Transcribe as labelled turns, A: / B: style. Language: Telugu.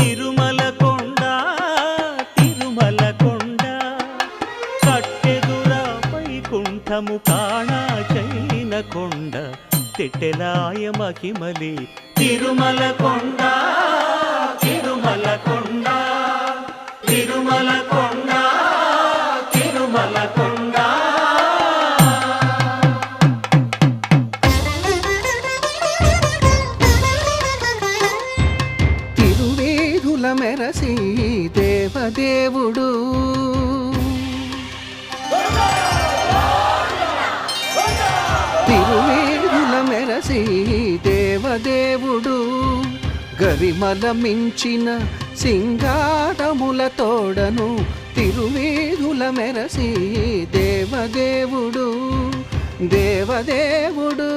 A: తిరుమల కొండ తిరుమల కొండ కట్టెదురా వైకుంఠము కాణా చైన కొండ తెట్టెలాయ మహిమలి తిరుమల కొండ తిరుమల కొండ తిరుమల కొండ తిరుమల కొండ.
B: తిరువేధుల మెరసి దేవదేవుడు తిరువేధుల మెరసి దేవదేవుడు గరిమల మించిన సింగారముల తోడను తిరువేధుల మెరసి దేవదేవుడు దేవదేవుడు.